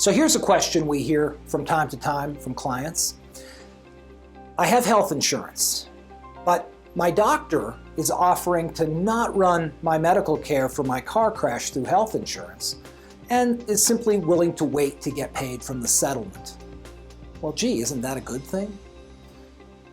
So here's a question we hear from time to time from clients. I have health insurance, but my doctor is offering to not run my medical care for my car crash through health insurance and is simply willing to wait to get paid from the settlement. Well, gee, isn't that a good thing?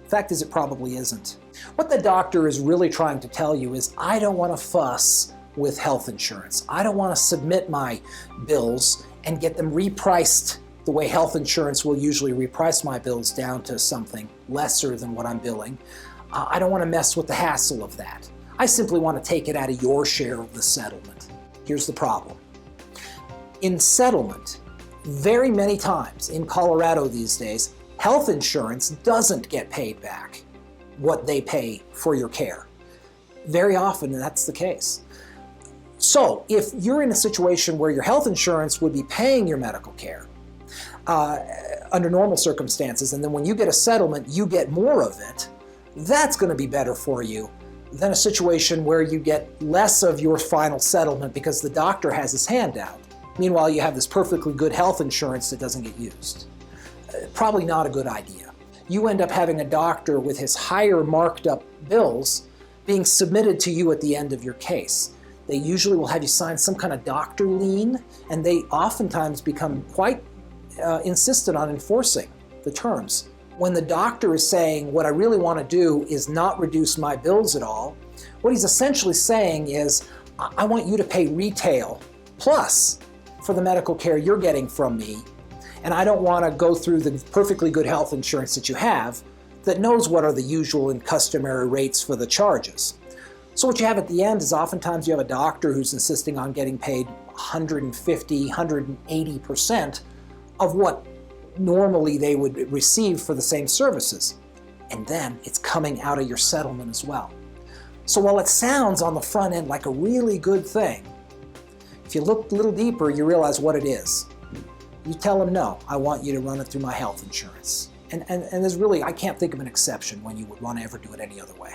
Fact is, it probably isn't. What the doctor is really trying to tell you is, I don't want to fuss with health insurance. I don't want to submit my bills and get them repriced the way health insurance will usually reprice my bills down to something lesser than what I'm billing. I don't want to mess with the hassle of that. I simply want to take it out of your share of the settlement. Here's the problem. In settlement, very many times in Colorado these days, health insurance doesn't get paid back what they pay for your care. Very often that's the case. So if you're in a situation where your health insurance would be paying your medical care under normal circumstances, and then when you get a settlement, you get more of it, that's going to be better for you than a situation where you get less of your final settlement because the doctor has his hand out. Meanwhile, you have this perfectly good health insurance that doesn't get used. Probably not a good idea. You end up having a doctor with his higher marked up bills being submitted to you at the end of your case. They usually will have you sign some kind of doctor lien, and they oftentimes become quite insistent on enforcing the terms. When the doctor is saying, what I really want to do is not reduce my bills at all, what he's essentially saying is, I want you to pay retail plus for the medical care you're getting from me, and I don't want to go through the perfectly good health insurance that you have that knows what are the usual and customary rates for the charges. So what you have at the end is oftentimes you have a doctor who's insisting on getting paid 150, 180% of what normally they would receive for the same services. And then it's coming out of your settlement as well. So while it sounds on the front end like a really good thing, if you look a little deeper, you realize what it is. You tell them, no, I want you to run it through my health insurance. And there's really, I can't think of an exception when you would want to ever do it any other way.